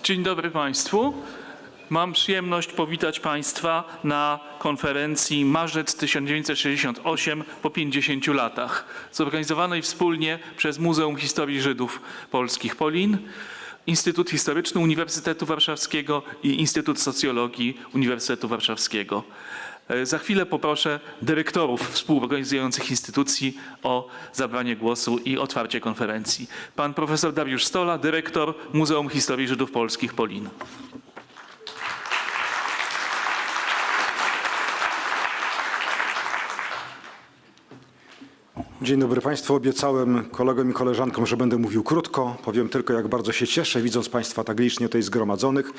Dzień dobry Państwu. Mam przyjemność powitać Państwa na konferencji Marzec 1968 po 50 latach, zorganizowanej wspólnie przez Muzeum Historii Żydów Polskich POLIN, Instytut Historyczny Uniwersytetu Warszawskiego i Instytut Socjologii Uniwersytetu Warszawskiego. Za chwilę poproszę dyrektorów współorganizujących instytucji o zabranie głosu i otwarcie konferencji. Pan profesor Dariusz Stola, dyrektor Muzeum Historii Żydów Polskich POLIN. Dzień dobry Państwu. Obiecałem kolegom i koleżankom, że będę mówił krótko. Powiem tylko, jak bardzo się cieszę, widząc Państwa tak licznie tutaj zgromadzonych.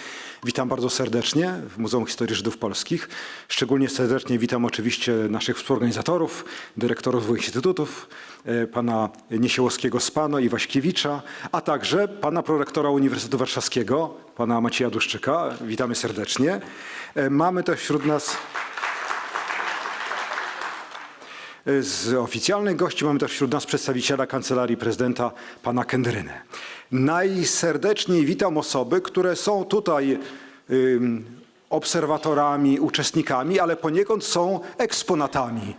Witam bardzo serdecznie w Muzeum Historii Żydów Polskich. Szczególnie serdecznie witam oczywiście naszych współorganizatorów, dyrektorów dwóch instytutów, pana Niesiołowskiego-Spano i Waśkiewicza, a także pana prorektora Uniwersytetu Warszawskiego, pana Macieja Duszczyka. Witamy serdecznie. Mamy też wśród nas z oficjalnych gości mamy też wśród nas przedstawiciela Kancelarii Prezydenta, pana Kendrynę. Najserdeczniej witam osoby, które są tutaj obserwatorami, uczestnikami, ale poniekąd są eksponatami.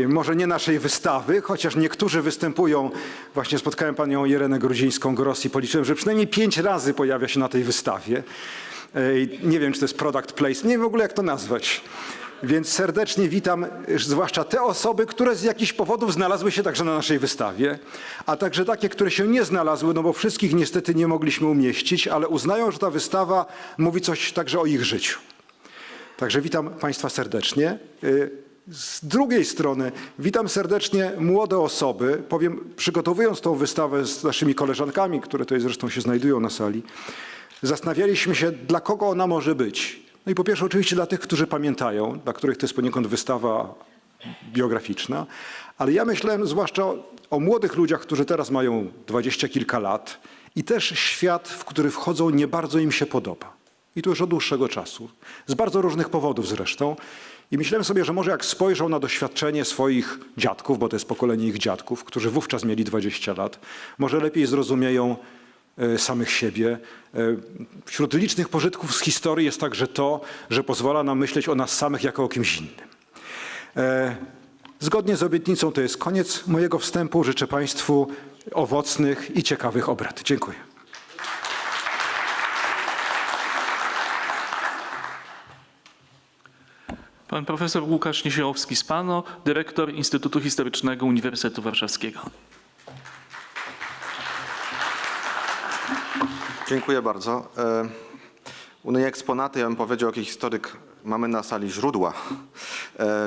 Może nie naszej wystawy, chociaż niektórzy występują. Właśnie spotkałem panią Jerenę Gruzińską-Gross i policzyłem, że przynajmniej 5 razy pojawia się na tej wystawie. Nie wiem, czy to jest product placement, nie wiem w ogóle, jak to nazwać. Więc serdecznie witam zwłaszcza te osoby, które z jakichś powodów znalazły się także na naszej wystawie, a także takie, które się nie znalazły, no bo wszystkich niestety nie mogliśmy umieścić, ale uznają, że ta wystawa mówi coś także o ich życiu. Także witam Państwa serdecznie. Z drugiej strony witam serdecznie młode osoby. Powiem, przygotowując tą wystawę z naszymi koleżankami, które tutaj zresztą się znajdują na sali, zastanawialiśmy się, dla kogo ona może być. No i po pierwsze oczywiście dla tych, którzy pamiętają, dla których to jest poniekąd wystawa biograficzna, ale ja myślałem zwłaszcza o młodych ludziach, którzy teraz mają 20 kilka lat i też świat, w który wchodzą, nie bardzo im się podoba. I to już od dłuższego czasu. Z bardzo różnych powodów zresztą. I myślałem sobie, że może jak spojrzą na doświadczenie swoich dziadków, bo to jest pokolenie ich dziadków, którzy wówczas mieli 20 lat, może lepiej zrozumieją samych siebie. Wśród licznych pożytków z historii jest także to, że pozwala nam myśleć o nas samych jako o kimś innym. Zgodnie z obietnicą to jest koniec mojego wstępu. Życzę Państwu owocnych i ciekawych obrad. Dziękuję. Pan profesor Łukasz Niesiołowski-Spano, dyrektor Instytutu Historycznego Uniwersytetu Warszawskiego. Dziękuję bardzo. U eksponaty, ja bym powiedział, jaki historyk, mamy na sali źródła.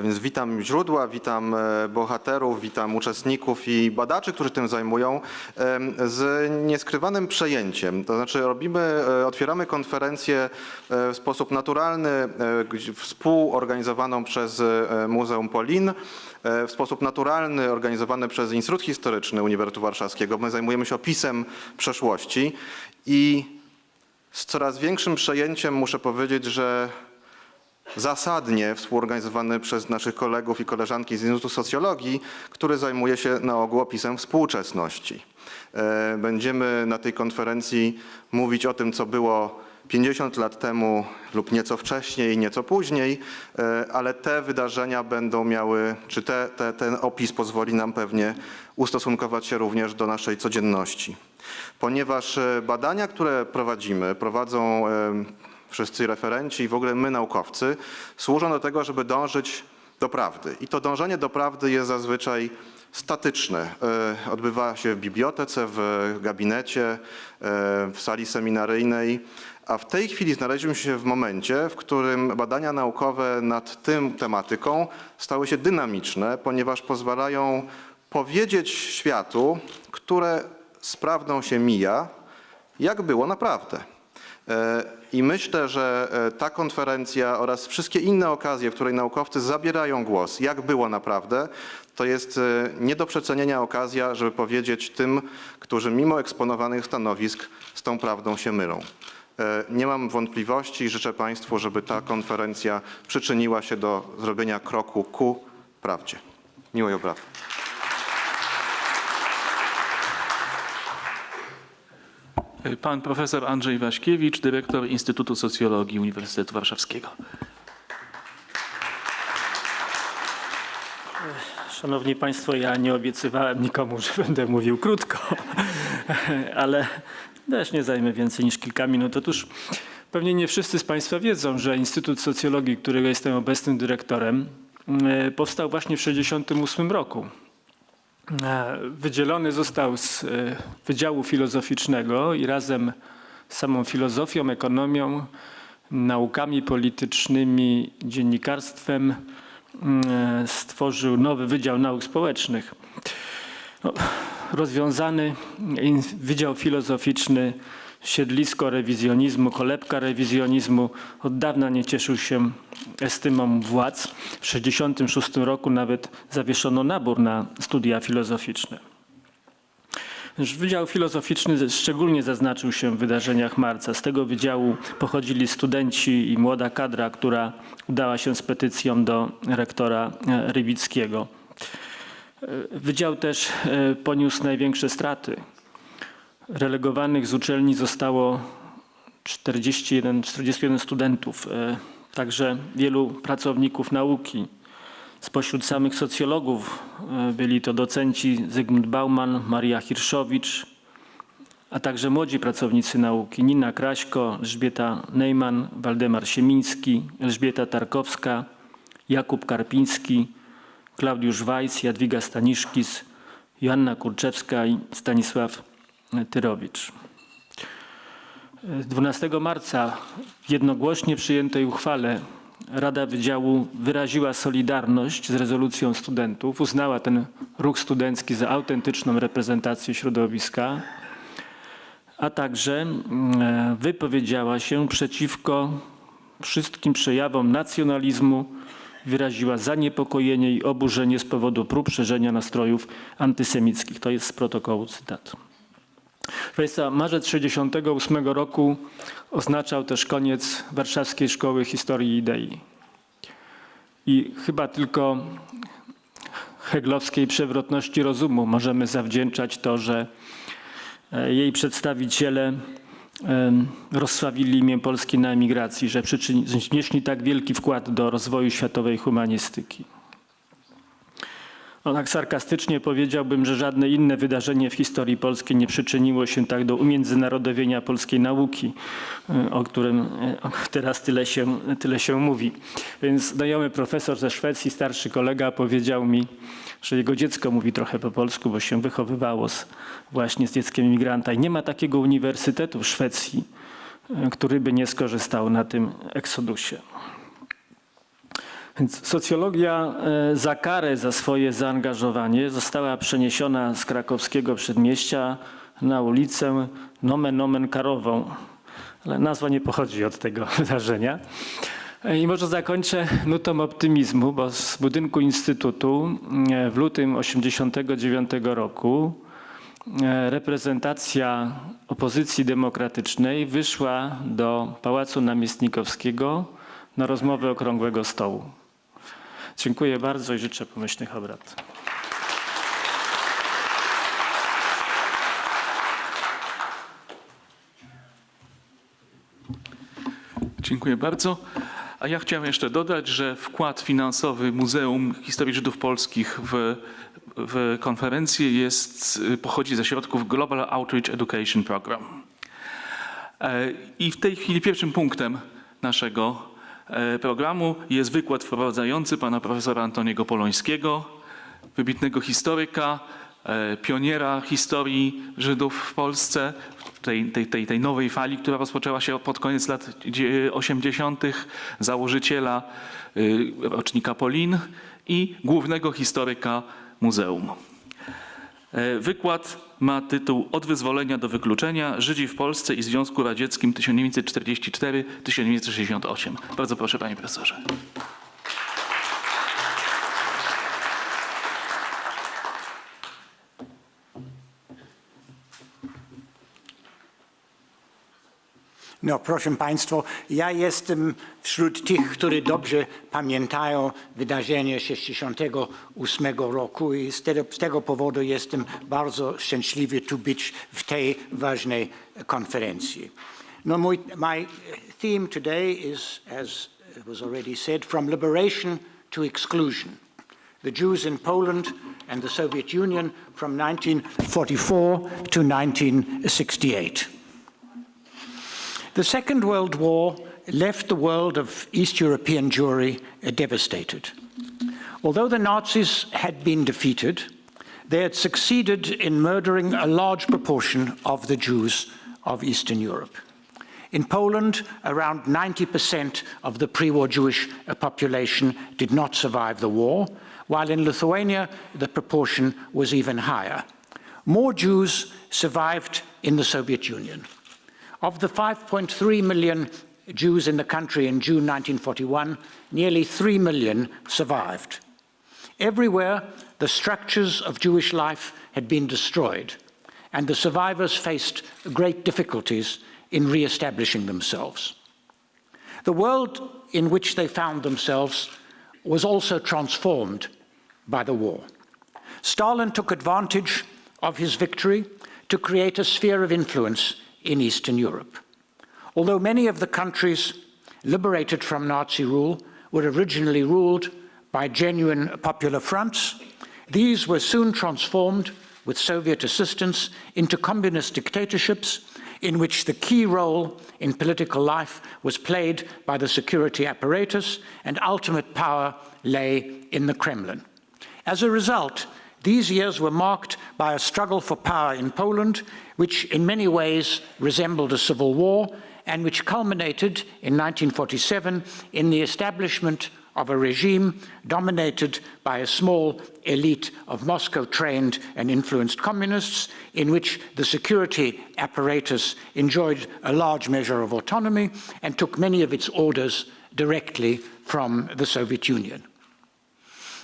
Więc witam źródła, witam bohaterów, witam uczestników i badaczy, którzy tym zajmują, z nieskrywanym przejęciem. To znaczy otwieramy konferencję w sposób naturalny, współorganizowaną przez Muzeum POLIN, w sposób naturalny organizowany przez Instytut Historyczny Uniwersytetu Warszawskiego. My zajmujemy się opisem przeszłości i z coraz większym przejęciem muszę powiedzieć, że zasadnie współorganizowany przez naszych kolegów i koleżanki z Instytutu Socjologii, który zajmuje się na ogół opisem współczesności. Będziemy na tej konferencji mówić o tym, co było 50 lat temu lub nieco wcześniej, nieco później, ale te wydarzenia będą miały, czy ten opis pozwoli nam pewnie ustosunkować się również do naszej codzienności. Ponieważ badania, które prowadzą wszyscy referenci i w ogóle my naukowcy, służą do tego, żeby dążyć do prawdy. I to dążenie do prawdy jest zazwyczaj statyczne. Odbywa się w bibliotece, w gabinecie, w sali seminaryjnej. A w tej chwili znaleźliśmy się w momencie, w którym badania naukowe nad tym tematyką stały się dynamiczne, ponieważ pozwalają powiedzieć światu, które z prawdą się mija, jak było naprawdę. I myślę, że ta konferencja oraz wszystkie inne okazje, w której naukowcy zabierają głos, jak było naprawdę, to jest nie do przecenienia okazja, żeby powiedzieć tym, którzy mimo eksponowanych stanowisk z tą prawdą się mylą. Nie mam wątpliwości i życzę Państwu, żeby ta konferencja przyczyniła się do zrobienia kroku ku prawdzie. Miłej obrady. Pan profesor Andrzej Waśkiewicz, dyrektor Instytutu Socjologii Uniwersytetu Warszawskiego. Szanowni Państwo, ja nie obiecywałem nikomu, że będę mówił krótko, ale też nie zajmę więcej niż kilka minut. Otóż pewnie nie wszyscy z Państwa wiedzą, że Instytut Socjologii, którego jestem obecnym dyrektorem, powstał właśnie w 1968 roku. Wydzielony został z Wydziału Filozoficznego i razem z samą filozofią, ekonomią, naukami politycznymi, dziennikarstwem stworzył nowy Wydział Nauk Społecznych. Rozwiązany Wydział Filozoficzny, siedlisko rewizjonizmu, kolebka rewizjonizmu od dawna nie cieszył się estymą władz. W 1966 roku nawet zawieszono nabór na studia filozoficzne. Wydział Filozoficzny szczególnie zaznaczył się w wydarzeniach marca. Z tego wydziału pochodzili studenci i młoda kadra, która udała się z petycją do rektora Rybickiego. Wydział też poniósł największe straty. Relegowanych z uczelni zostało 41 studentów, także wielu pracowników nauki. Spośród samych socjologów byli to docenci Zygmunt Bauman, Maria Hirszowicz, a także młodzi pracownicy nauki Nina Kraśko, Elżbieta Neumann, Waldemar Siemiński, Elżbieta Tarkowska, Jakub Karpiński, Klaudiusz Weiss, Jadwiga Staniszkis, Joanna Kurczewska i Stanisław Tyrowicz. 12 marca w jednogłośnie przyjętej uchwale Rada Wydziału wyraziła solidarność z rezolucją studentów, uznała ten ruch studencki za autentyczną reprezentację środowiska, a także wypowiedziała się przeciwko wszystkim przejawom nacjonalizmu, wyraziła zaniepokojenie i oburzenie z powodu prób szerzenia nastrojów antysemickich. To jest z protokołu cytat. Proszę Państwa, marzec 1968 roku oznaczał też koniec Warszawskiej Szkoły Historii i Idei. I chyba tylko heglowskiej przewrotności rozumu możemy zawdzięczać to, że jej przedstawiciele rozsławili imię Polski na emigracji, że wnieśli tak wielki wkład do rozwoju światowej humanistyki. Tak sarkastycznie powiedziałbym, że żadne inne wydarzenie w historii polskiej nie przyczyniło się tak do umiędzynarodowienia polskiej nauki, o którym teraz tyle się mówi. Więc znajomy profesor ze Szwecji, starszy kolega, powiedział mi, że jego dziecko mówi trochę po polsku, bo się wychowywało właśnie z dzieckiem imigranta. I nie ma takiego uniwersytetu w Szwecji, który by nie skorzystał na tym eksodusie. Więc socjologia za karę za swoje zaangażowanie została przeniesiona z krakowskiego przedmieścia na ulicę nomen omen Karową. Ale nazwa nie pochodzi od tego wydarzenia. I może zakończę nutą optymizmu, bo z budynku Instytutu w lutym 1989 roku reprezentacja opozycji demokratycznej wyszła do Pałacu Namiestnikowskiego na rozmowę okrągłego stołu. Dziękuję bardzo i życzę pomyślnych obrad. Dziękuję bardzo. A ja chciałem jeszcze dodać, że wkład finansowy Muzeum Historii Żydów Polskich w konferencję pochodzi ze środków Global Outreach Education Program. I w tej chwili pierwszym punktem naszego programu jest wykład wprowadzający pana profesora Anthony'ego Polońskiego, wybitnego historyka, pioniera historii Żydów w Polsce, tej nowej fali, która rozpoczęła się pod koniec lat 80., założyciela rocznika POLIN i głównego historyka muzeum. Wykład ma tytuł Od wyzwolenia do wykluczenia. Żydzi w Polsce i Związku Radzieckim 1944-1968. Bardzo proszę, panie profesorze. No, proszę Państwa, ja jestem wśród tych, którzy dobrze pamiętają wydarzenie 1968 roku i z tego powodu jestem bardzo szczęśliwy tu być w tej ważnej konferencji. No, my theme today is, as was already said, from liberation to exclusion. The Jews in Poland and the Soviet Union from 1944 to 1968. The Second World War left the world of East European Jewry devastated. Although the Nazis had been defeated, they had succeeded in murdering a large proportion of the Jews of Eastern Europe. In Poland, around 90% of the pre-war Jewish population did not survive the war, while in Lithuania, the proportion was even higher. More Jews survived in the Soviet Union. Of the 5.3 million Jews in the country in June 1941, nearly 3 million survived. Everywhere, the structures of Jewish life had been destroyed, and the survivors faced great difficulties in re-establishing themselves. The world in which they found themselves was also transformed by the war. Stalin took advantage of his victory to create a sphere of influence in Eastern Europe. Although many of the countries liberated from Nazi rule were originally ruled by genuine popular fronts, these were soon transformed, with Soviet assistance, into communist dictatorships in which the key role in political life was played by the security apparatus and ultimate power lay in the Kremlin. As a result, these years were marked by a struggle for power in Poland, which in many ways resembled a civil war, and which culminated in 1947 in the establishment of a regime dominated by a small elite of Moscow-trained and influenced communists, in which the security apparatus enjoyed a large measure of autonomy and took many of its orders directly from the Soviet Union.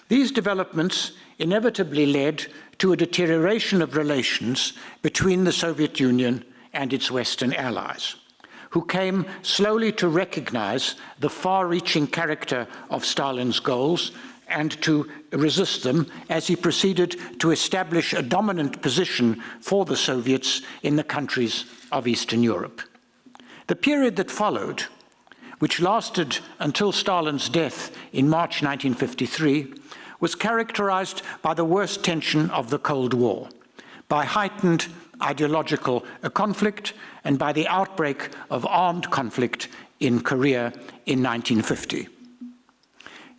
These developments inevitably led to a deterioration of relations between the Soviet Union and its Western allies, who came slowly to recognize the far-reaching character of Stalin's goals and to resist them as he proceeded to establish a dominant position for the Soviets in the countries of Eastern Europe. The period that followed, which lasted until Stalin's death in March 1953, was characterized by the worst tension of the Cold War, by heightened ideological conflict, and by the outbreak of armed conflict in Korea in 1950.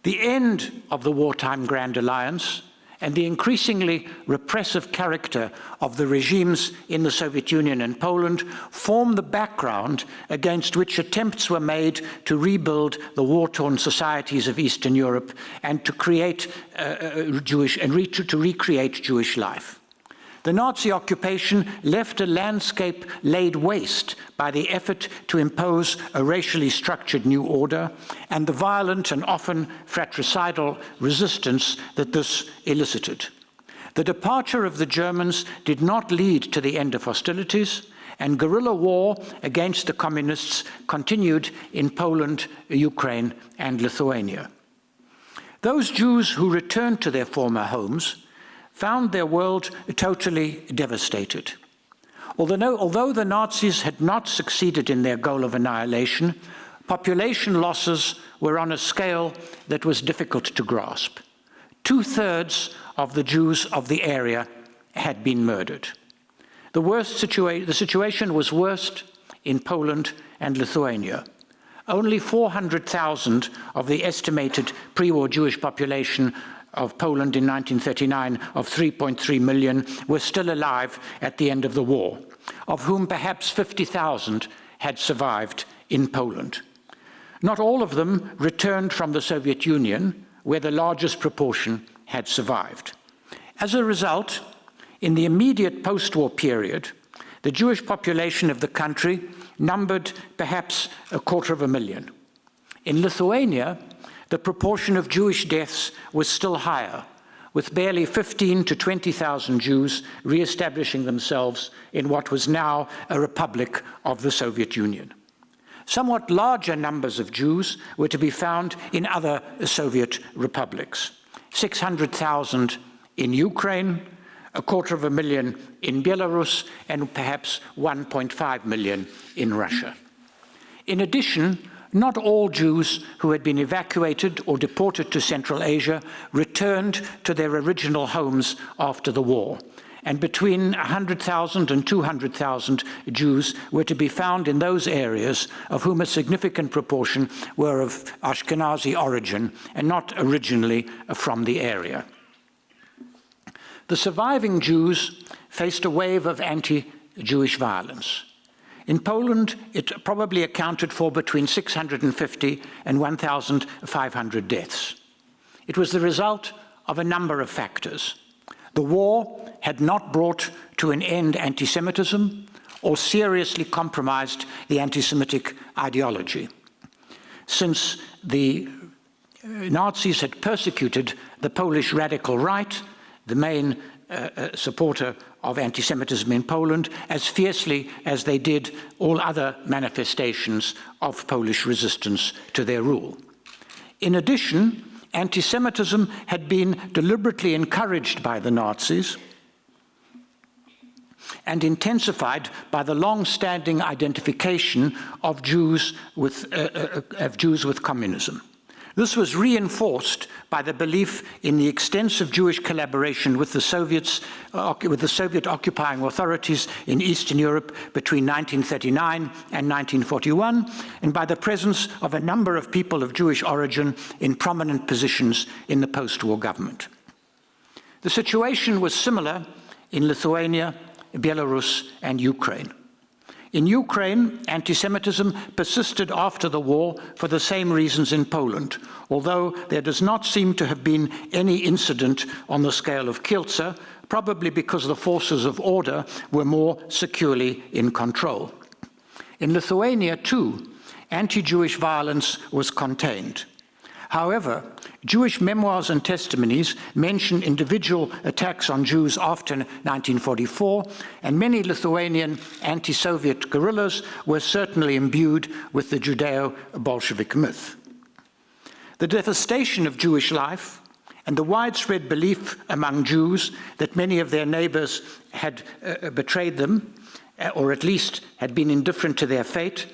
The end of the wartime Grand Alliance and the increasingly repressive character of the regimes in the Soviet Union and Poland form the background against which attempts were made to rebuild the war-torn societies of Eastern Europe and to create to recreate Jewish life. The Nazi occupation left a landscape laid waste by the effort to impose a racially structured new order and the violent and often fratricidal resistance that this elicited. The departure of the Germans did not lead to the end of hostilities, and guerrilla war against the communists continued in Poland, Ukraine, and Lithuania. Those Jews who returned to their former homes found their world totally devastated. Although the Nazis had not succeeded in their goal of annihilation, population losses were on a scale that was difficult to grasp. 2/3 of the Jews of the area had been murdered. The situation was worst in Poland and Lithuania. Only 400,000 of the estimated pre-war Jewish population of Poland in 1939 of 3.3 million were still alive at the end of the war, of whom perhaps 50,000 had survived in Poland. Not all of them returned from the Soviet Union, where the largest proportion had survived. As a result, in the immediate post-war period, the Jewish population of the country numbered perhaps 250,000. In Lithuania, the proportion of Jewish deaths was still higher, with barely 15,000 to 20,000 Jews re-establishing themselves in what was now a republic of the Soviet Union. Somewhat larger numbers of Jews were to be found in other Soviet republics. 600,000 in Ukraine, 250,000 in Belarus, and perhaps 1.5 million in Russia. In addition, not all Jews who had been evacuated or deported to Central Asia returned to their original homes after the war, and between 100,000 and 200,000 Jews were to be found in those areas, of whom a significant proportion were of Ashkenazi origin and not originally from the area. The surviving Jews faced a wave of anti-Jewish violence. In Poland, it probably accounted for between 650 and 1,500 deaths. It was the result of a number of factors. The war had not brought to an end anti-Semitism or seriously compromised the anti-Semitic ideology. Since the Nazis had persecuted the Polish radical right, the main supporter of anti-Semitism in Poland, as fiercely as they did all other manifestations of Polish resistance to their rule. In addition, anti-Semitism had been deliberately encouraged by the Nazis and intensified by the long-standing identification of Jews with communism. This was reinforced by the belief in the extensive Jewish collaboration with the Soviet occupying authorities in Eastern Europe between 1939 and 1941, and by the presence of a number of people of Jewish origin in prominent positions in the post-war government. The situation was similar in Lithuania, Belarus, and Ukraine. In Ukraine, anti-Semitism persisted after the war for the same reasons in Poland, although there does not seem to have been any incident on the scale of Kielce, probably because the forces of order were more securely in control. In Lithuania, too, anti-Jewish violence was contained. However, Jewish memoirs and testimonies mention individual attacks on Jews after 1944, and many Lithuanian anti-Soviet guerrillas were certainly imbued with the Judeo-Bolshevik myth. The devastation of Jewish life and the widespread belief among Jews that many of their neighbors had betrayed them, or at least had been indifferent to their fate,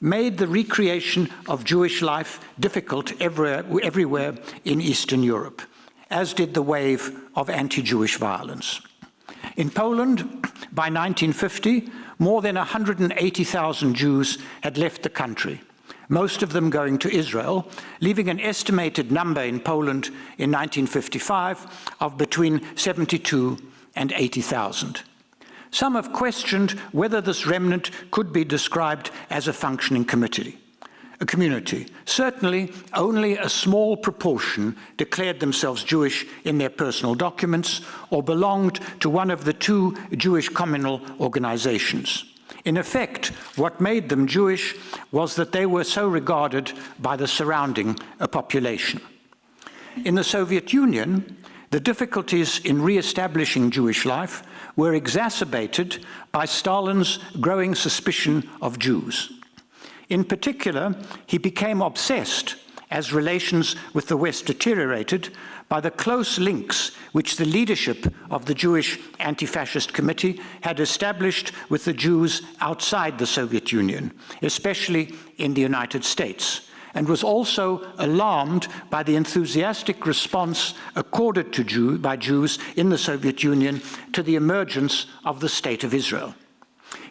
made the recreation of Jewish life difficult everywhere in Eastern Europe, as did the wave of anti-Jewish violence. In Poland, by 1950, more than 180,000 Jews had left the country, most of them going to Israel, leaving an estimated number in Poland in 1955 of between 72 and 80,000. Some have questioned whether this remnant could be described as a functioning community. Certainly, only a small proportion declared themselves Jewish in their personal documents or belonged to one of the two Jewish communal organizations. In effect, what made them Jewish was that they were so regarded by the surrounding population. In the Soviet Union, the difficulties in re-establishing Jewish life were exacerbated by Stalin's growing suspicion of Jews. In particular, he became obsessed, as relations with the West deteriorated, by the close links which the leadership of the Jewish Anti-Fascist Committee had established with the Jews outside the Soviet Union, especially in the United States, and was also alarmed by the enthusiastic response accorded to by Jews in the Soviet Union to the emergence of the State of Israel.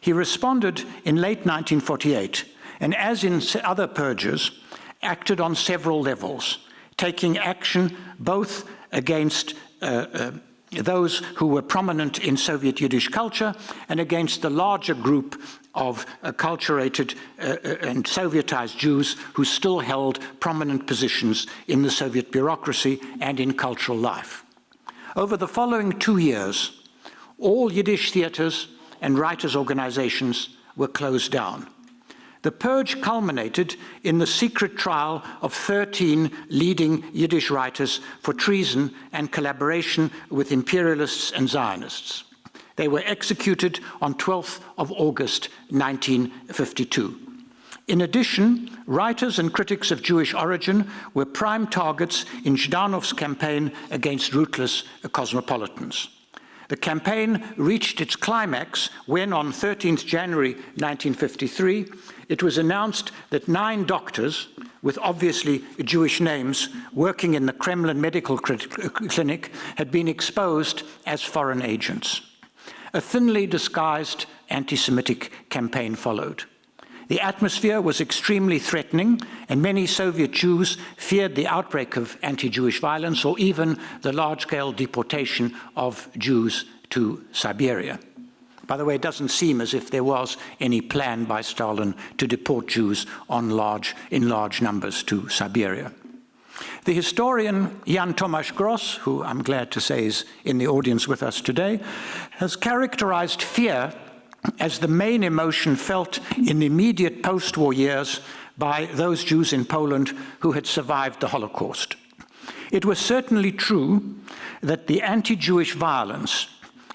He responded in late 1948, and as in other purges, acted on several levels, taking action both against those who were prominent in Soviet Yiddish culture and against the larger group of acculturated and Sovietized Jews who still held prominent positions in the Soviet bureaucracy and in cultural life. Over the following 2 years, all Yiddish theaters and writers' organizations were closed down. The purge culminated in the secret trial of 13 leading Yiddish writers for treason and collaboration with imperialists and Zionists. They were executed on 12th of August 1952. In addition, writers and critics of Jewish origin were prime targets in Zhdanov's campaign against rootless cosmopolitans. The campaign reached its climax when, on 13th January 1953, it was announced that 9 doctors, with obviously Jewish names, working in the Kremlin medical clinic, had been exposed as foreign agents. A thinly disguised anti-Semitic campaign followed. The atmosphere was extremely threatening, and many Soviet Jews feared the outbreak of anti-Jewish violence or even the large-scale deportation of Jews to Siberia. By the way, it doesn't seem as if there was any plan by Stalin to deport Jews in large numbers to Siberia. The historian Jan Tomasz Gross, who I'm glad to say is in the audience with us today, has characterized fear as the main emotion felt in the immediate post-war years by those Jews in Poland who had survived the Holocaust. It was certainly true that the anti-Jewish violence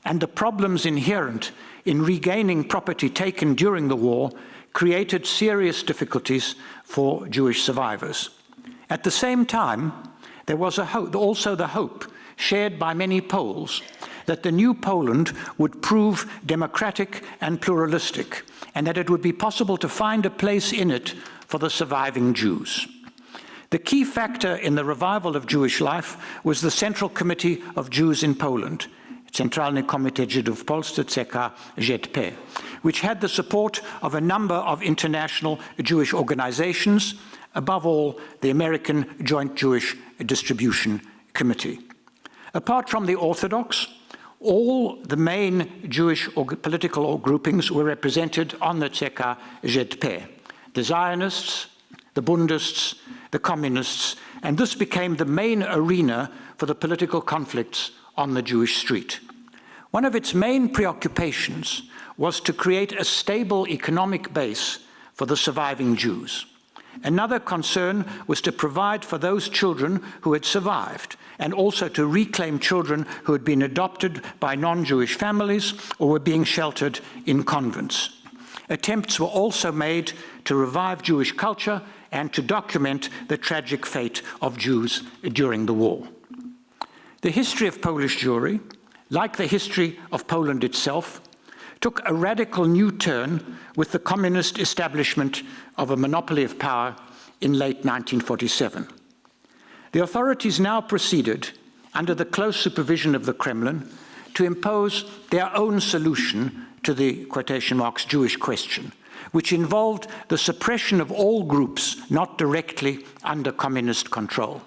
and the problems inherent in regaining property taken during the war created serious difficulties for Jewish survivors. At the same time, there was also the hope shared by many Poles that the new Poland would prove democratic and pluralistic, and that it would be possible to find a place in it for the surviving Jews. The key factor in the revival of Jewish life was the Central Committee of Jews in Poland, Centralny Komitet Żydów w Polsce, CKZP, which had the support of a number of international Jewish organizations, above all the American Joint Jewish Distribution Committee. Apart from the Orthodox, all the main Jewish political groupings were represented on the CKZP, the Zionists, the Bundists, the Communists, and this became the main arena for the political conflicts on the Jewish street. One of its main preoccupations was to create a stable economic base for the surviving Jews. Another concern was to provide for those children who had survived, and also to reclaim children who had been adopted by non-Jewish families or were being sheltered in convents. Attempts were also made to revive Jewish culture and to document the tragic fate of Jews during the war. The history of Polish Jewry, like the history of Poland itself, took a radical new turn with the communist establishment of a monopoly of power in late 1947. The authorities now proceeded, under the close supervision of the Kremlin, to impose their own solution to the, quotation marks, Jewish question, which involved the suppression of all groups not directly under communist control.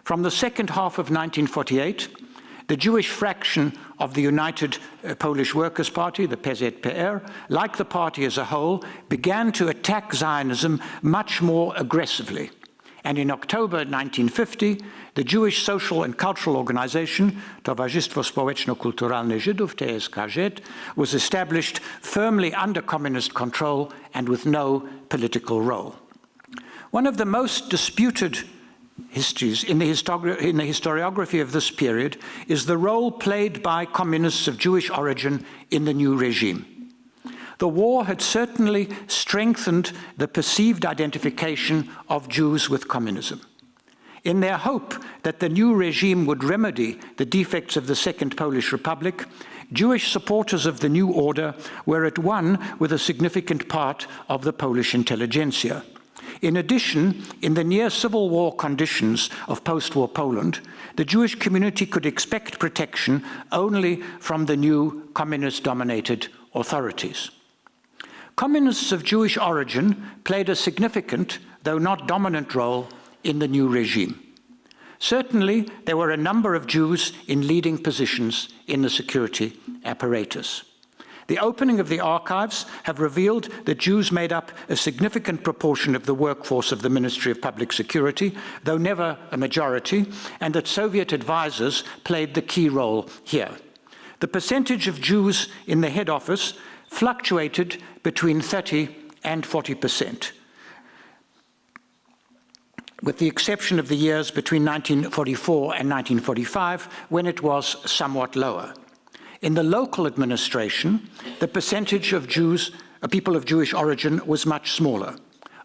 From the second half of 1948, the Jewish fraction of the United Polish Workers' Party, the PZPR, like the party as a whole, began to attack Zionism much more aggressively. And in October 1950, the Jewish social and cultural organization, Towarzystwo Społeczno-Kulturalne Żydów, TSKZ, was established firmly under communist control and with no political role. One of the most disputed histories in the historiography of this period is the role played by communists of Jewish origin in the new regime. The war had certainly strengthened the perceived identification of Jews with communism. In their hope that the new regime would remedy the defects of the Second Polish Republic, Jewish supporters of the new order were at one with a significant part of the Polish intelligentsia. In addition, in the near-civil war conditions of post-war Poland, the Jewish community could expect protection only from the new communist-dominated authorities. Communists of Jewish origin played a significant, though not dominant, role in the new regime. Certainly, there were a number of Jews in leading positions in the security apparatus. The opening of the archives have revealed that Jews made up a significant proportion of the workforce of the Ministry of Public Security, though never a majority, and that Soviet advisors played the key role here. The percentage of Jews in the head office fluctuated between 30% and 40%, with the exception of the years between 1944 and 1945, when it was somewhat lower. In the local administration, the percentage of Jews, people of Jewish origin, was much smaller.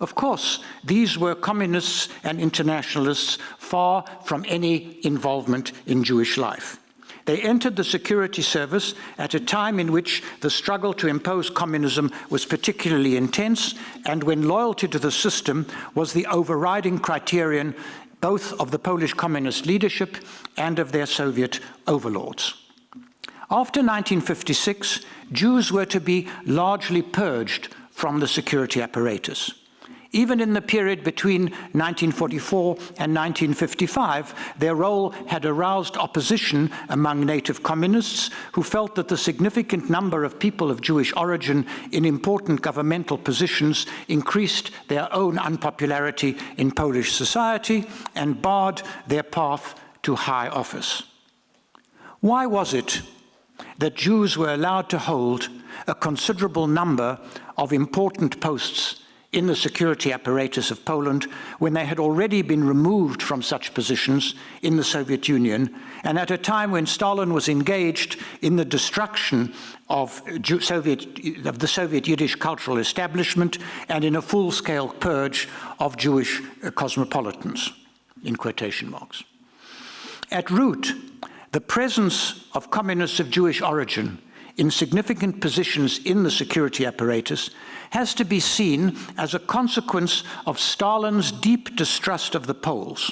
Of course, these were communists and internationalists far from any involvement in Jewish life. They entered the security service at a time in which the struggle to impose communism was particularly intense and when loyalty to the system was the overriding criterion both of the Polish communist leadership and of their Soviet overlords. After 1956, Jews were to be largely purged from the security apparatus. Even in the period between 1944 and 1955, their role had aroused opposition among native communists who felt that the significant number of people of Jewish origin in important governmental positions increased their own unpopularity in Polish society and barred their path to high office. Why was it that Jews were allowed to hold a considerable number of important posts in the security apparatus of Poland when they had already been removed from such positions in the Soviet Union, and at a time when Stalin was engaged in the destruction of the Soviet Yiddish cultural establishment and in a full-scale purge of Jewish cosmopolitans, in quotation marks. At root, the presence of communists of Jewish origin in significant positions in the security apparatus has to be seen as a consequence of Stalin's deep distrust of the Poles.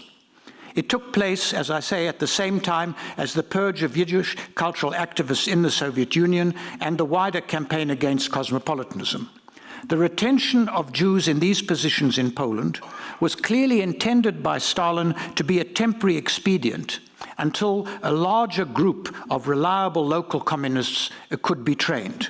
It took place, as I say, at the same time as the purge of Yiddish cultural activists in the Soviet Union and the wider campaign against cosmopolitanism. The retention of Jews in these positions in Poland was clearly intended by Stalin to be a temporary expedient until a larger group of reliable local communists could be trained.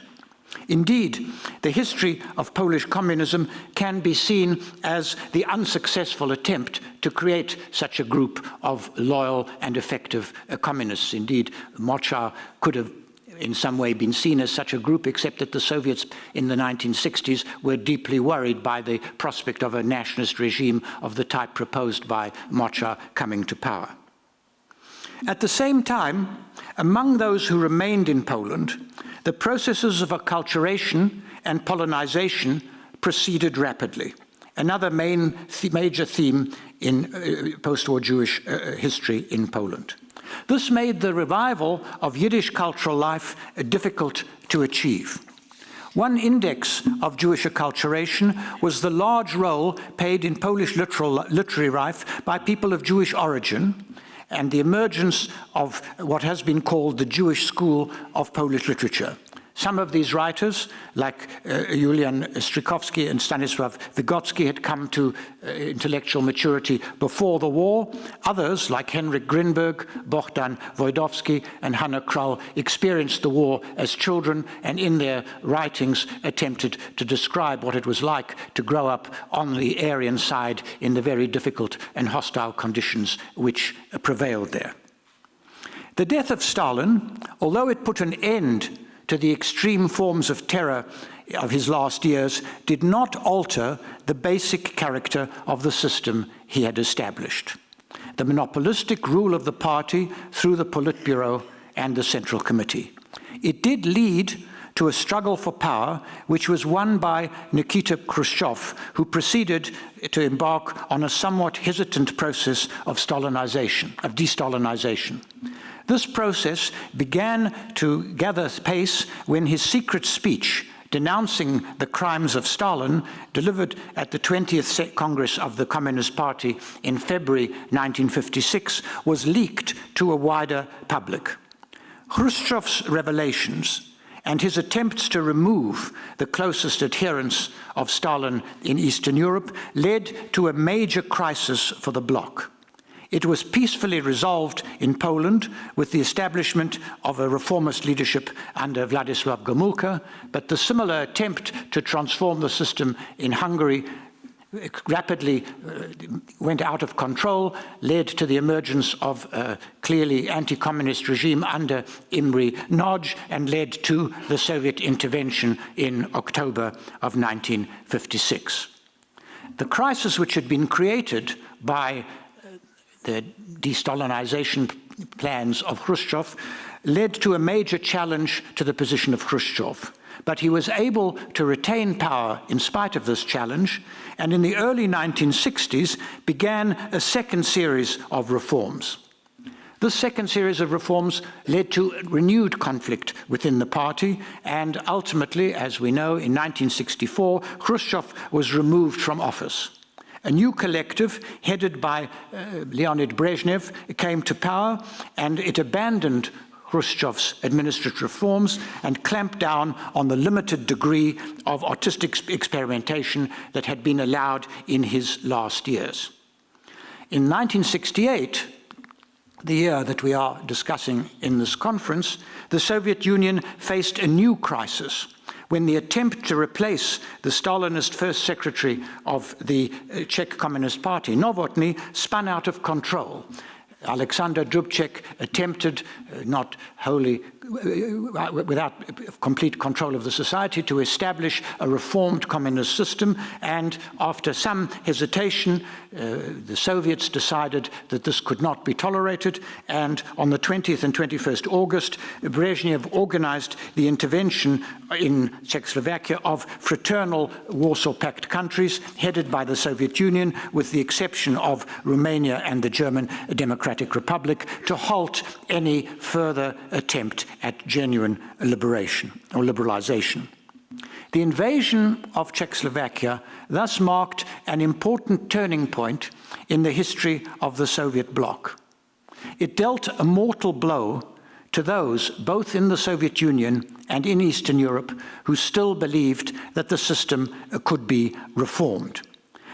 Indeed, the history of Polish communism can be seen as the unsuccessful attempt to create such a group of loyal and effective communists. Indeed, Marca could have in some way been seen as such a group, except that the Soviets in the 1960s were deeply worried by the prospect of a nationalist regime of the type proposed by Marca coming to power. At the same time, among those who remained in Poland, the processes of acculturation and Polonization proceeded rapidly, another major theme in post-war Jewish history in Poland. This made the revival of Yiddish cultural life difficult to achieve. One index of Jewish acculturation was the large role paid in Polish literary life by people of Jewish origin, and the emergence of what has been called the Jewish school of Polish literature. Some of these writers, like Julian Strykowski and Stanisław Vygotsky, had come to intellectual maturity before the war. Others, like Henryk Grinberg, Bohdan Wojdowski, and Hanna Kral, experienced the war as children and in their writings attempted to describe what it was like to grow up on the Aryan side in the very difficult and hostile conditions which prevailed there. The death of Stalin, although it put an end to the extreme forms of terror of his last years, did not alter the basic character of the system he had established. The monopolistic rule of the party through the Politburo and the Central Committee. It did lead to a struggle for power, which was won by Nikita Khrushchev, who proceeded to embark on a somewhat hesitant process of de-Stalinization. This process began to gather pace when his secret speech denouncing the crimes of Stalin, delivered at the 20th Congress of the Communist Party in February 1956, was leaked to a wider public. Khrushchev's revelations and his attempts to remove the closest adherents of Stalin in Eastern Europe led to a major crisis for the bloc. It was peacefully resolved in Poland with the establishment of a reformist leadership under Władysław Gomułka, but the similar attempt to transform the system in Hungary rapidly went out of control, led to the emergence of a clearly anti-communist regime under Imre Nagy, and led to the Soviet intervention in October of 1956. The crisis which had been created by the de-Stalinization plans of Khrushchev led to a major challenge to the position of Khrushchev. But he was able to retain power in spite of this challenge, and in the early 1960s began a second series of reforms. This second series of reforms led to renewed conflict within the party, and ultimately, as we know, in 1964, Khrushchev was removed from office. A new collective, headed by Leonid Brezhnev, came to power, and it abandoned Khrushchev's administrative reforms and clamped down on the limited degree of artistic experimentation that had been allowed in his last years. In 1968, the year that we are discussing in this conference, the Soviet Union faced a new crisis when the attempt to replace the Stalinist first secretary of the Czech Communist Party, Novotny, spun out of control. Alexander Dubček attempted, not wholly without complete control of the society, to establish a reformed communist system, and after some hesitation, the Soviets decided that this could not be tolerated, and on the 20th and 21st August, Brezhnev organized the intervention in Czechoslovakia of fraternal Warsaw Pact countries headed by the Soviet Union, with the exception of Romania and the German Democratic Republic, to halt any further attempt at genuine liberation or liberalization. The invasion of Czechoslovakia thus marked an important turning point in the history of the Soviet bloc. It dealt a mortal blow to those, both in the Soviet Union and in Eastern Europe, who still believed that the system could be reformed.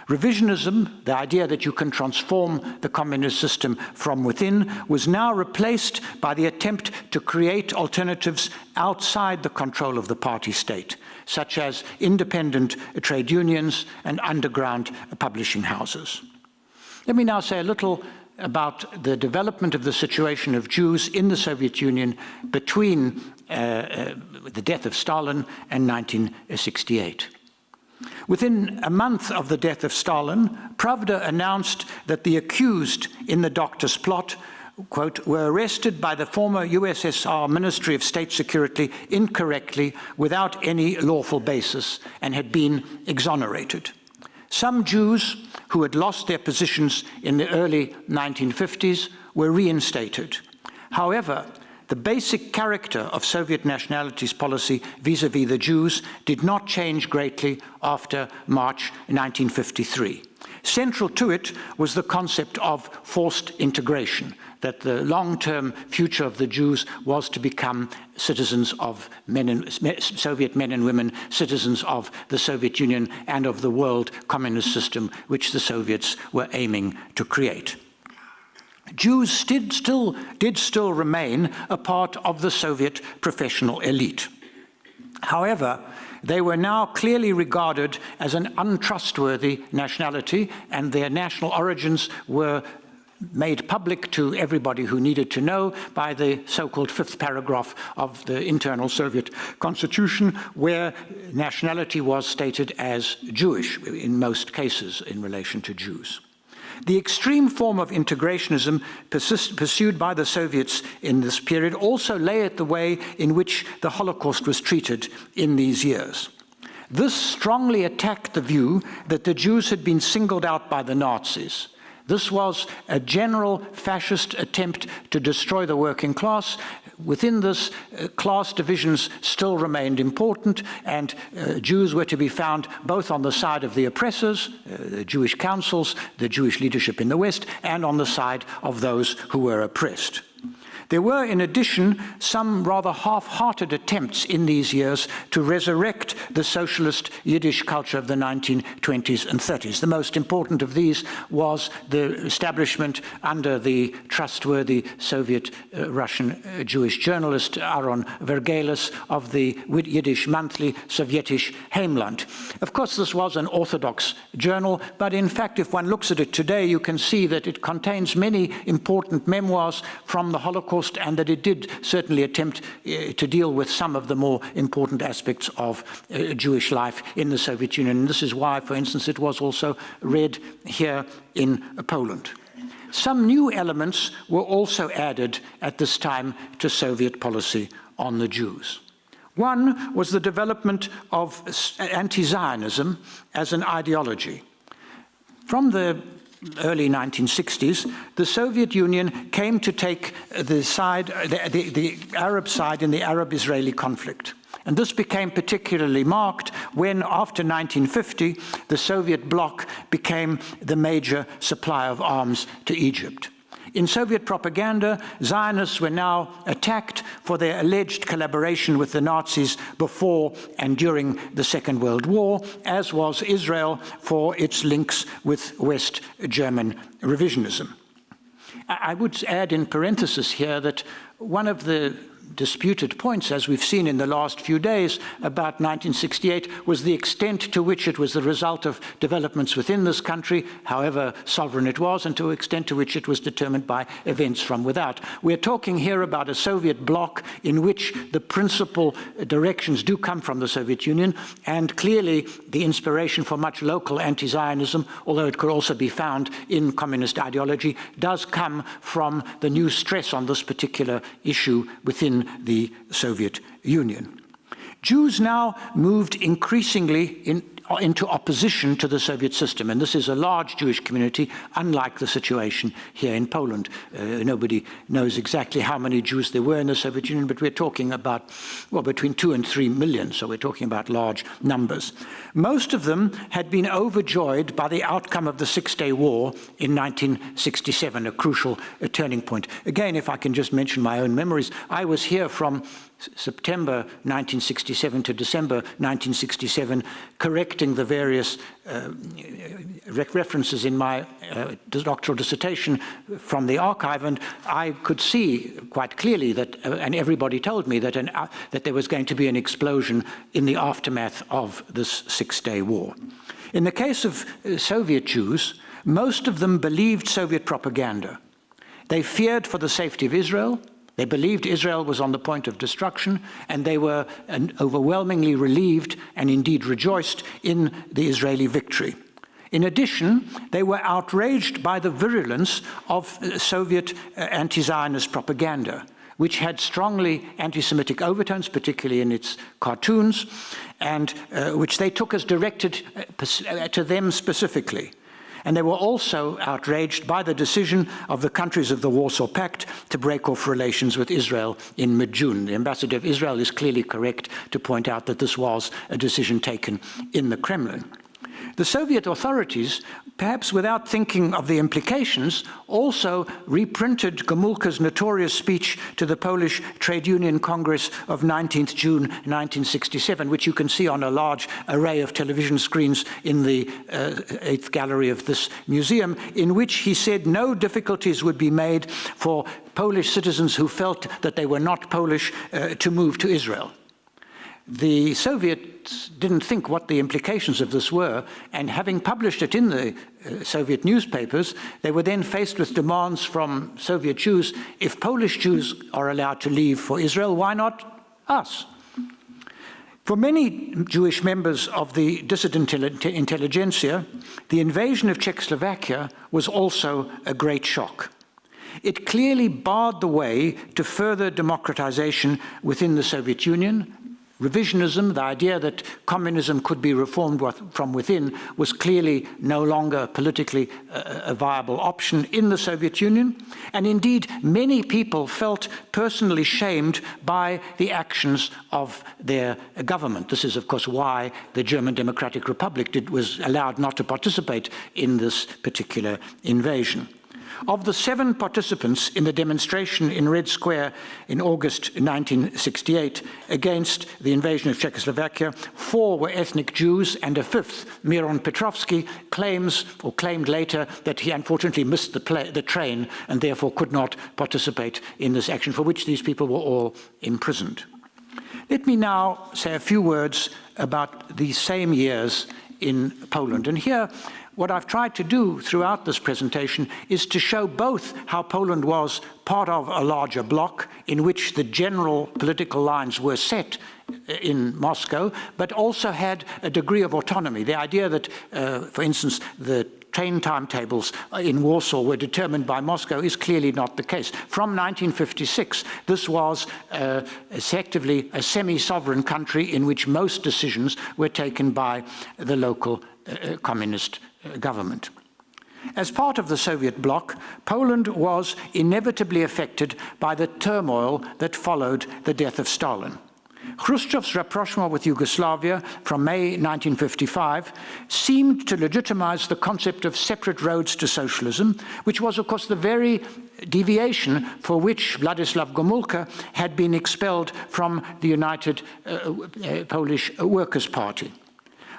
Revisionism, the idea that you can transform the communist system from within, was now replaced by the attempt to create alternatives outside the control of the party state, such as independent trade unions and underground publishing houses. Let me now say a little about the development of the situation of Jews in the Soviet Union between the death of Stalin and 1968. Within a month of the death of Stalin, Pravda announced that the accused in the Doctors' plot, quote, were arrested by the former USSR Ministry of State Security incorrectly without any lawful basis and had been exonerated. Some Jews who had lost their positions in the early 1950s were reinstated. However, the basic character of Soviet nationalities policy vis-à-vis the Jews did not change greatly after March 1953. Central to it was the concept of forced integration, that the long-term future of the Jews was to become citizens of Soviet men and women, citizens of the Soviet Union and of the world communist system which the Soviets were aiming to create. Jews did still remain a part of the Soviet professional elite. However, they were now clearly regarded as an untrustworthy nationality, and their national origins were made public to everybody who needed to know by the so-called fifth paragraph of the internal Soviet constitution, where nationality was stated as Jewish in most cases in relation to Jews. The extreme form of integrationism pursued by the Soviets in this period also lay at the way in which the Holocaust was treated in these years. This strongly attacked the view that the Jews had been singled out by the Nazis. This was a general fascist attempt to destroy the working class. Within this, class divisions still remained important, and Jews were to be found both on the side of the oppressors, the Jewish councils, the Jewish leadership in the West, and on the side of those who were oppressed. There were, in addition, some rather half-hearted attempts in these years to resurrect the socialist Yiddish culture of the 1920s and 30s. The most important of these was the establishment under the trustworthy Soviet Russian Jewish journalist Aaron Vergelis of the Yiddish monthly Sovietisch Heimland. Of course, this was an Orthodox journal, but in fact, if one looks at it today, you can see that it contains many important memoirs from the Holocaust, and that it did certainly attempt to deal with some of the more important aspects of Jewish life in the Soviet Union. And this is why, for instance, it was also read here in Poland. Some new elements were also added at this time to Soviet policy on the Jews. One was the development of anti-Zionism as an ideology. From the early 1960s, the Soviet Union came to take the Arab side in the Arab-Israeli conflict. And this became particularly marked when, after 1950, the Soviet bloc became the major supplier of arms to Egypt. In Soviet propaganda, Zionists were now attacked for their alleged collaboration with the Nazis before and during the Second World War, as was Israel for its links with West German revisionism. I would add in parenthesis here that one of the disputed points, as we've seen in the last few days about 1968, was the extent to which it was the result of developments within this country, however sovereign it was, and to the extent to which it was determined by events from without. We're talking here about a Soviet bloc in which the principal directions do come from the Soviet Union, and clearly the inspiration for much local anti-Zionism, although it could also be found in communist ideology, does come from the new stress on this particular issue within the Soviet Union. Jews now moved increasingly into opposition to the Soviet system, and this is a large Jewish community, unlike the situation here in Poland. Nobody knows exactly how many Jews there were in the Soviet Union, but we're talking about, well, between 2 and 3 million, so we're talking about large numbers. Most of them had been overjoyed by the outcome of the Six-Day War in 1967, a crucial turning point. Again, if I can just mention my own memories, I was here from September 1967 to December 1967, correcting the various references in my doctoral dissertation from the archive, and I could see quite clearly that, and everybody told me that, that there was going to be an explosion in the aftermath of this Six-Day War. In the case of Soviet Jews, most of them believed Soviet propaganda. They feared for the safety of Israel. They believed Israel was on the point of destruction, and they were overwhelmingly relieved and indeed rejoiced in the Israeli victory. In addition, they were outraged by the virulence of Soviet anti-Zionist propaganda, which had strongly anti-Semitic overtones, particularly in its cartoons, and which they took as directed to them specifically. And they were also outraged by the decision of the countries of the Warsaw Pact to break off relations with Israel in mid-June. The ambassador of Israel is clearly correct to point out that this was a decision taken in the Kremlin. The Soviet authorities, perhaps without thinking of the implications, also reprinted Gomulka's notorious speech to the Polish Trade Union Congress of 19th June 1967, which you can see on a large array of television screens in the 8th gallery of this museum, in which he said no difficulties would be made for Polish citizens who felt that they were not Polish to move to Israel. The Soviets didn't think what the implications of this were, and having published it in the Soviet newspapers, they were then faced with demands from Soviet Jews: if Polish Jews are allowed to leave for Israel, why not us? For many Jewish members of the dissident intelligentsia, the invasion of Czechoslovakia was also a great shock. It clearly barred the way to further democratization within the Soviet Union. Revisionism, the idea that communism could be reformed from within, was clearly no longer politically a viable option in the Soviet Union. And indeed, many people felt personally shamed by the actions of their government. This is, of course, why the German Democratic Republic was allowed not to participate in this particular invasion. Of the 7 participants in the demonstration in Red Square in August 1968 against the invasion of Czechoslovakia, 4 were ethnic Jews, and a 5th, Miron Petrovsky, claimed later that he unfortunately missed the train and therefore could not participate in this action, for which these people were all imprisoned. Let me now say a few words about these same years in Poland. And here, what I've tried to do throughout this presentation is to show both how Poland was part of a larger bloc in which the general political lines were set in Moscow, but also had a degree of autonomy. The idea that, for instance, the train timetables in Warsaw were determined by Moscow is clearly not the case. From 1956, this was effectively a semi-sovereign country in which most decisions were taken by the local communist government. As part of the Soviet bloc, Poland was inevitably affected by the turmoil that followed the death of Stalin. Khrushchev's rapprochement with Yugoslavia from May 1955 seemed to legitimize the concept of separate roads to socialism, which was, of course, the very deviation for which Władysław Gomulka had been expelled from the United Polish Workers' Party.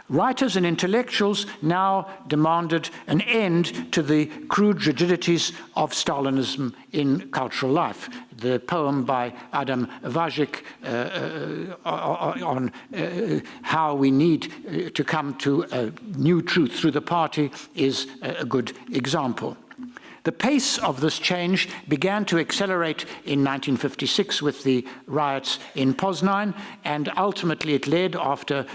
Writers and intellectuals now demanded an end to the crude rigidities of Stalinism in cultural life. The poem by Adam Waśkiewicz on how we need to come to a new truth through the party is a good example. The pace of this change began to accelerate in 1956 with the riots in Poznań, and ultimately it led, after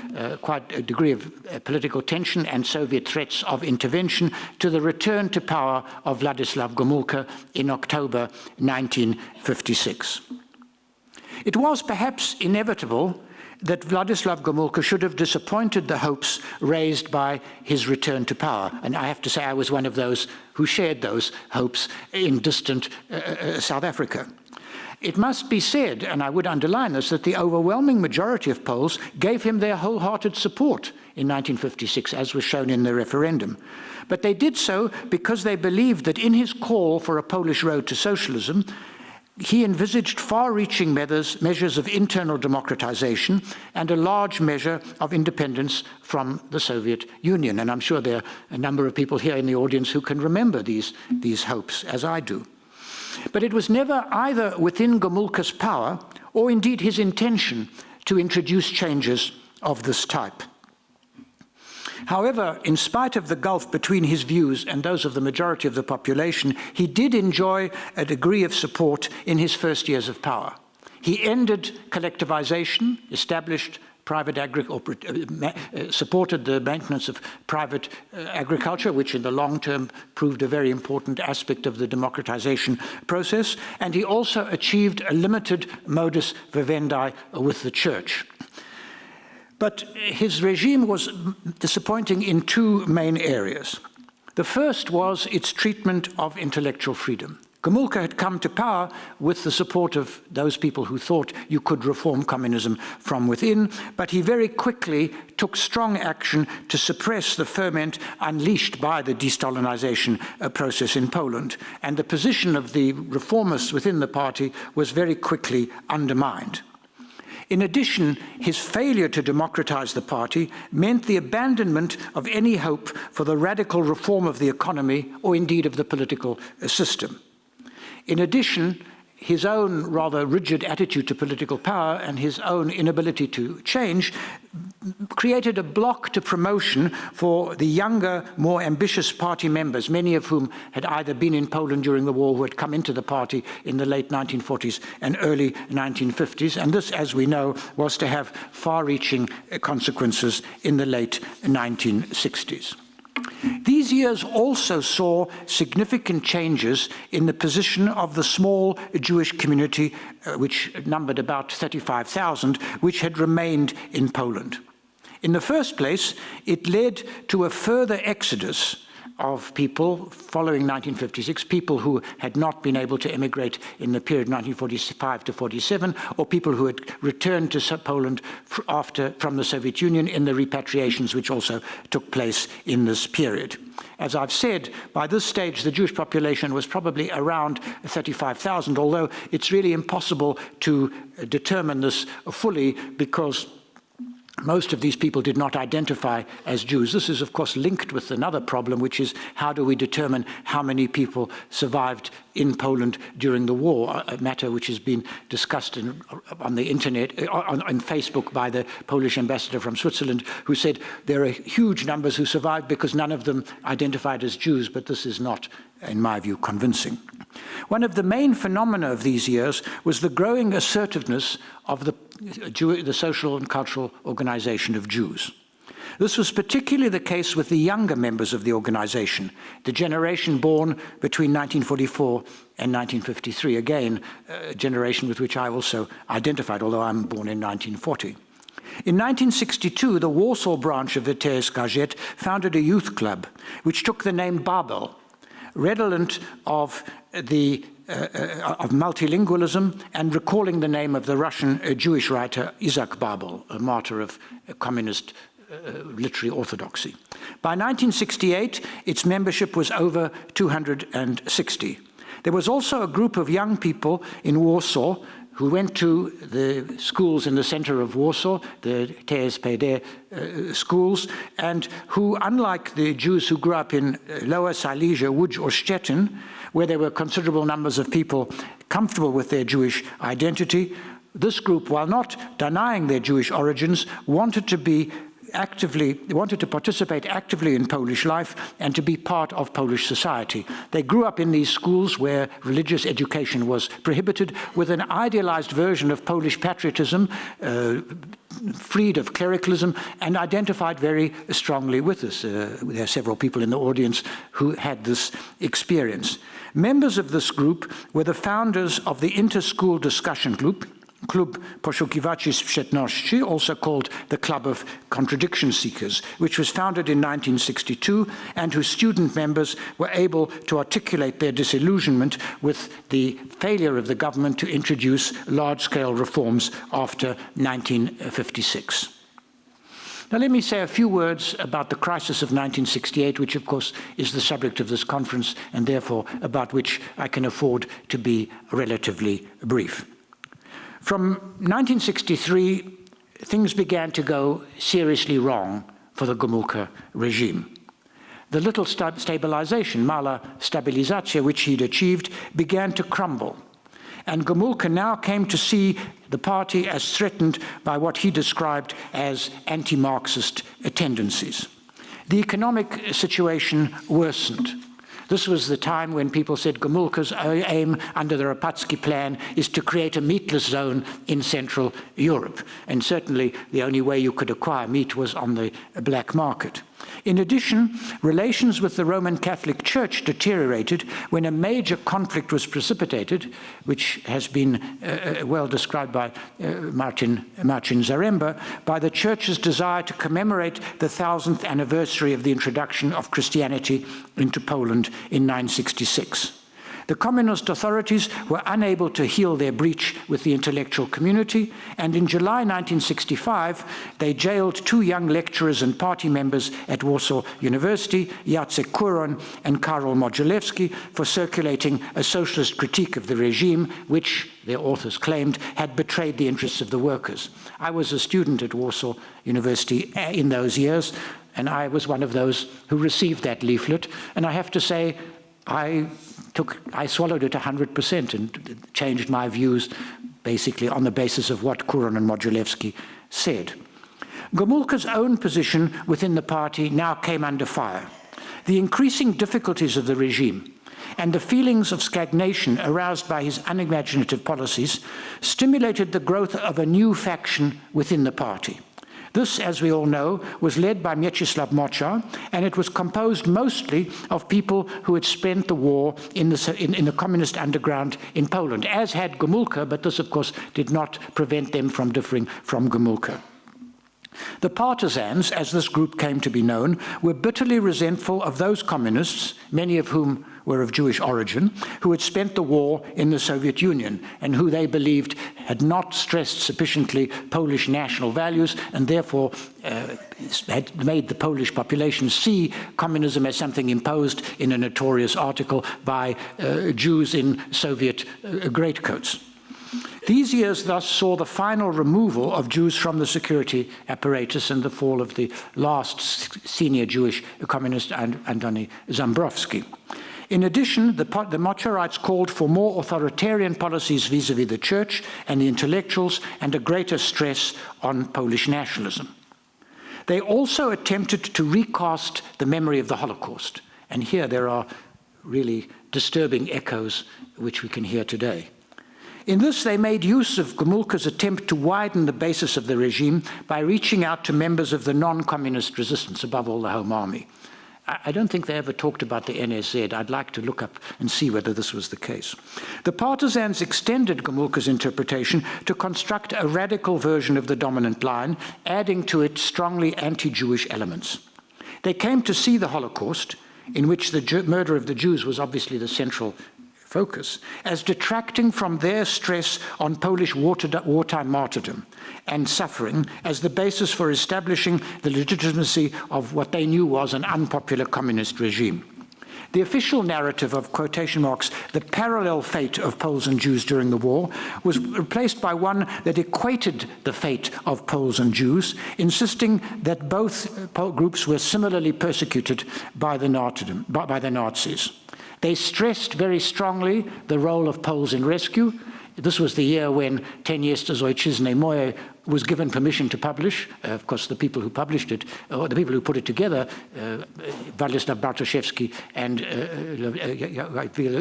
quite a degree of political tension and Soviet threats of intervention, to the return to power of Władysław Gomulka in October 1956. It was perhaps inevitable that Władysław Gomulka should have disappointed the hopes raised by his return to power. And I have to say I was one of those who shared those hopes in distant South Africa. It must be said, and I would underline this, that the overwhelming majority of Poles gave him their wholehearted support in 1956, as was shown in the referendum. But they did so because they believed that in his call for a Polish road to socialism, he envisaged far-reaching measures of internal democratization and a large measure of independence from the Soviet Union. And I'm sure there are a number of people here in the audience who can remember these hopes, as I do. But it was never either within Gomulka's power or indeed his intention to introduce changes of this type. However, in spite of the gulf between his views and those of the majority of the population, he did enjoy a degree of support in his first years of power. He ended collectivization, established private supported the maintenance of private agriculture, which in the long term proved a very important aspect of the democratization process, and he also achieved a limited modus vivendi with the church. But his regime was disappointing in two main areas. The first was its treatment of intellectual freedom. Gomulka had come to power with the support of those people who thought you could reform communism from within, but he very quickly took strong action to suppress the ferment unleashed by the de-Stalinization process in Poland, and the position of the reformists within the party was very quickly undermined. In addition, his failure to democratize the party meant the abandonment of any hope for the radical reform of the economy or indeed of the political system. In addition, his own rather rigid attitude to political power and his own inability to change created a block to promotion for the younger, more ambitious party members, many of whom had either been in Poland during the war, who had come into the party in the late 1940s and early 1950s. And this, as we know, was to have far-reaching consequences in the late 1960s. These years also saw significant changes in the position of the small Jewish community, which numbered about 35,000, which had remained in Poland. In the first place, it led to a further exodus of people following 1956, people who had not been able to emigrate in the period 1945 to 47, or people who had returned to Poland from the Soviet Union in the repatriations which also took place in this period. As I've said, by this stage the Jewish population was probably around 35,000, although it's really impossible to determine this fully because most of these people did not identify as Jews. This is, of course, linked with another problem, which is how do we determine how many people survived in Poland during the war, a matter which has been discussed on the internet, on Facebook by the Polish ambassador from Switzerland, who said there are huge numbers who survived because none of them identified as Jews, but this is not, in my view, convincing. One of the main phenomena of these years was the growing assertiveness of the social and cultural organization of Jews. This was particularly the case with the younger members of the organization, the generation born between 1944 and 1953, again, a generation with which I also identified, although I'm born in 1940. In 1962, the Warsaw branch of the TS Gazette founded a youth club, which took the name Babel, redolent of multilingualism and recalling the name of the Russian Jewish writer Isaac Babel, a martyr of communist literary orthodoxy. By 1968, its membership was over 260. There was also a group of young people in Warsaw who went to the schools in the center of Warsaw, the TSPD schools, and who, unlike the Jews who grew up in Lower Silesia, Łódź, or Stettin, where there were considerable numbers of people comfortable with their Jewish identity, this group, while not denying their Jewish origins, wanted to participate actively in Polish life and to be part of Polish society. They grew up in these schools where religious education was prohibited, with an idealized version of Polish patriotism, freed of clericalism, and identified very strongly with this. There are several people in the audience who had this experience. Members of this group were the founders of the Inter-School Discussion Group, Klub Poszukiwaczy Sprzeczności, also called the Club of Contradiction Seekers, which was founded in 1962 and whose student members were able to articulate their disillusionment with the failure of the government to introduce large-scale reforms after 1956. Now let me say a few words about the crisis of 1968, which of course is the subject of this conference and therefore about which I can afford to be relatively brief. From 1963, things began to go seriously wrong for the Gomulka regime. The little stabilization, mala stabilizacja, which he'd achieved, began to crumble. And Gomulka now came to see the party as threatened by what he described as anti-Marxist tendencies. The economic situation worsened. This was the time when people said Gomulka's aim under the Rapatsky plan is to create a meatless zone in Central Europe. And certainly the only way you could acquire meat was on the black market. In addition, relations with the Roman Catholic Church deteriorated when a major conflict was precipitated, which has been well described by Marcin Zaremba, by the Church's desire to commemorate the 1000th anniversary of the introduction of Christianity into Poland in 966. The communist authorities were unable to heal their breach with the intellectual community, and in July 1965, they jailed 2 young lecturers and party members at Warsaw University, Jacek Kuron and Karol Modzelewski, for circulating a socialist critique of the regime, which, their authors claimed, had betrayed the interests of the workers. I was a student at Warsaw University in those years, and I was one of those who received that leaflet, and I have to say, I swallowed it 100% and changed my views basically on the basis of what Kuron and Modzelewski said. Gomulka's own position within the party now came under fire. The increasing difficulties of the regime and the feelings of stagnation aroused by his unimaginative policies stimulated the growth of a new faction within the party. This, as we all know, was led by Mieczysław Moczar, and it was composed mostly of people who had spent the war in the communist underground in Poland, as had Gomulka, but this, of course, did not prevent them from differing from Gomulka. The partisans, as this group came to be known, were bitterly resentful of those communists, many of whom were of Jewish origin, who had spent the war in the Soviet Union and who they believed had not stressed sufficiently Polish national values and therefore had made the Polish population see communism as something imposed in a notorious article by Jews in Soviet greatcoats. These years thus saw the final removal of Jews from the security apparatus and the fall of the last senior Jewish communist, Anthony Zambrowski. In addition, the Moczarites called for more authoritarian policies vis-à-vis the church and the intellectuals and a greater stress on Polish nationalism. They also attempted to recast the memory of the Holocaust. And here there are really disturbing echoes which we can hear today. In this, they made use of Gomulka's attempt to widen the basis of the regime by reaching out to members of the non-communist resistance, above all the Home Army. I don't think they ever talked about the NSZ. I'd like to look up and see whether this was the case. The partisans extended Gomulka's interpretation to construct a radical version of the dominant line, adding to it strongly anti-Jewish elements. They came to see the Holocaust, in which the murder of the Jews was obviously the central focus, as detracting from their stress on Polish wartime martyrdom and suffering as the basis for establishing the legitimacy of what they knew was an unpopular communist regime. The official narrative of, quotation marks, the parallel fate of Poles and Jews during the war was replaced by one that equated the fate of Poles and Jews, insisting that both groups were similarly persecuted by the Nazis. They stressed very strongly the role of Poles in rescue. This was the year when 10 Years to Ojczyzny Moje was given permission to publish. Of course, the people who published it, or the people who put it together, Władysław Bartoszewski and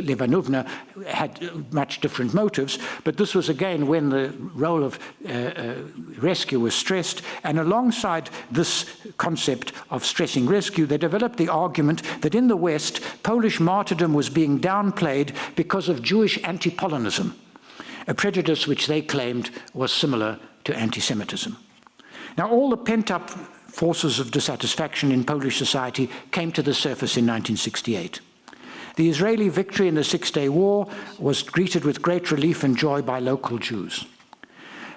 Lewanówna, had much different motives. But this was again when the role of rescue was stressed. And alongside this concept of stressing rescue, they developed the argument that in the West, Polish martyrdom was being downplayed because of Jewish anti-Polonism, a prejudice which they claimed was similar to anti-Semitism. Now, all the pent-up forces of dissatisfaction in Polish society came to the surface in 1968. The Israeli victory in the Six-Day War was greeted with great relief and joy by local Jews.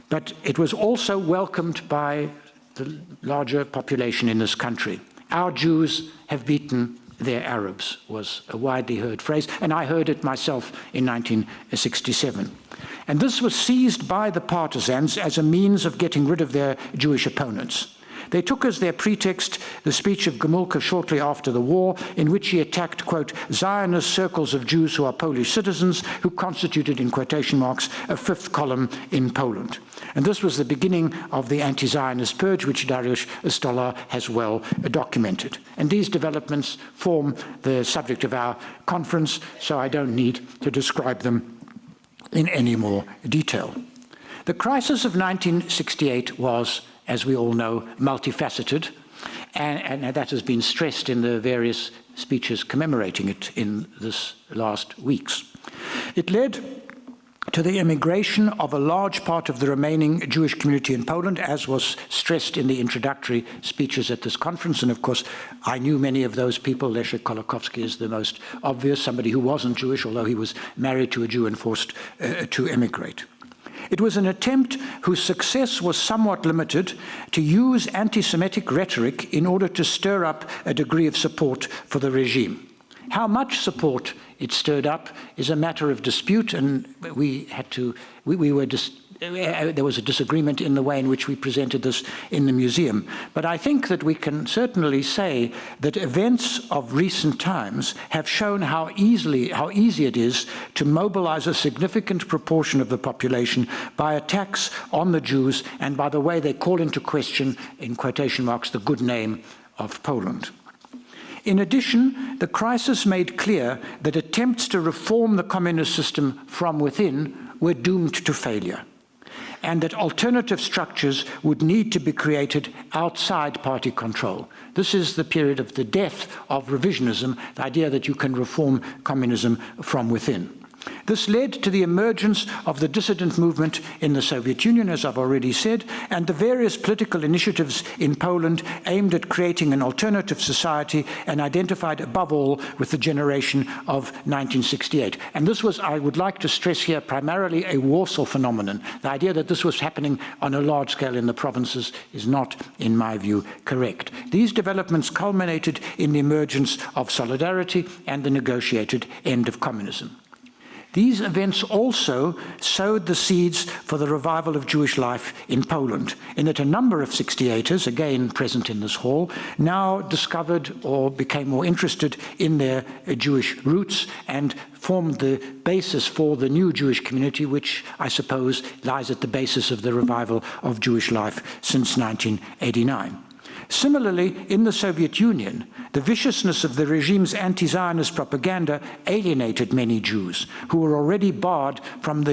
But it was also welcomed by the larger population in this country. Our Jews have beaten their Arabs was a widely heard phrase, and I heard it myself in 1967. And this was seized by the partisans as a means of getting rid of their Jewish opponents. They took as their pretext the speech of Gomulka shortly after the war, in which he attacked, quote, Zionist circles of Jews who are Polish citizens, who constituted, in quotation marks, a fifth column in Poland. And this was the beginning of the anti-Zionist purge, which Dariusz Stola has well documented. And these developments form the subject of our conference, so I don't need to describe them in any more detail. The crisis of 1968 was, as we all know, multifaceted, and that has been stressed in the various speeches commemorating it in this last weeks. It led to the emigration of a large part of the remaining Jewish community in Poland, as was stressed in the introductory speeches at this conference. And of course, I knew many of those people. Leszek Kolakowski is the most obvious, somebody who wasn't Jewish, although he was married to a Jew and forced to emigrate. It was an attempt whose success was somewhat limited to use anti-Semitic rhetoric in order to stir up a degree of support for the regime. How much support it stirred up is a matter of dispute, and there was a disagreement in the way in which we presented this in the museum. But I think that we can certainly say that events of recent times have shown how easy it is to mobilize a significant proportion of the population by attacks on the Jews and by the way they call into question, in quotation marks, the good name of Poland. In addition, the crisis made clear that attempts to reform the communist system from within were doomed to failure, and that alternative structures would need to be created outside party control. This is the period of the death of revisionism, the idea that you can reform communism from within. This led to the emergence of the dissident movement in the Soviet Union, as I've already said, and the various political initiatives in Poland aimed at creating an alternative society and identified above all with the generation of 1968. And this was, I would like to stress here, primarily a Warsaw phenomenon. The idea that this was happening on a large scale in the provinces is not, in my view, correct. These developments culminated in the emergence of solidarity and the negotiated end of communism. These events also sowed the seeds for the revival of Jewish life in Poland, in that a number of 68ers, again present in this hall, now discovered or became more interested in their Jewish roots and formed the basis for the new Jewish community, which I suppose lies at the basis of the revival of Jewish life since 1989. Similarly, in the Soviet Union, the viciousness of the regime's anti-Zionist propaganda alienated many Jews who were already barred from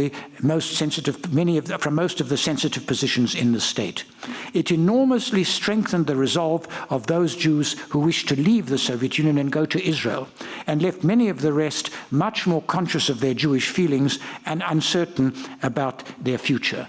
most of the sensitive positions in the state. It enormously strengthened the resolve of those Jews who wished to leave the Soviet Union and go to Israel, and left many of the rest much more conscious of their Jewish feelings and uncertain about their future.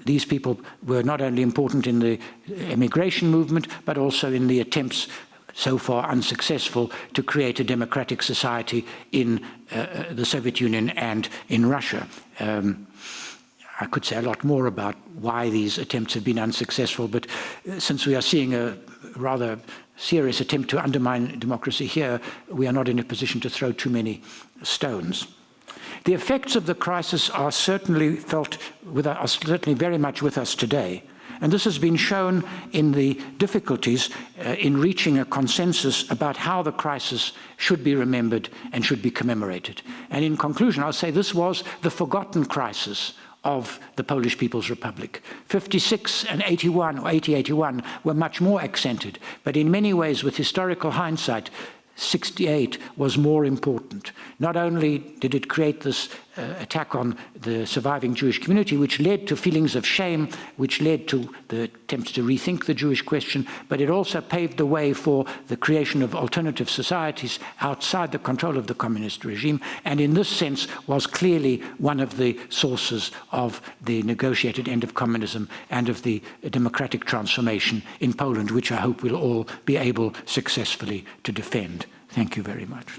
These people were not only important in the immigration movement, but also in the attempts, so far unsuccessful, to create a democratic society in the Soviet Union and in Russia. I could say a lot more about why these attempts have been unsuccessful, but since we are seeing a rather serious attempt to undermine democracy here, we are not in a position to throw too many stones. The effects of the crisis are certainly very much with us today. And this has been shown in the difficulties in reaching a consensus about how the crisis should be remembered and should be commemorated. And in conclusion, I'll say this was the forgotten crisis of the Polish People's Republic. 56 and 81, or 80-81, were much more accented, but in many ways, with historical hindsight, 68 was more important. Not only did it create this attack on the surviving Jewish community, which led to feelings of shame, which led to the attempts to rethink the Jewish question, but it also paved the way for the creation of alternative societies outside the control of the communist regime, and in this sense was clearly one of the sources of the negotiated end of communism and of the democratic transformation in Poland, which I hope we'll all be able successfully to defend. Thank you very much.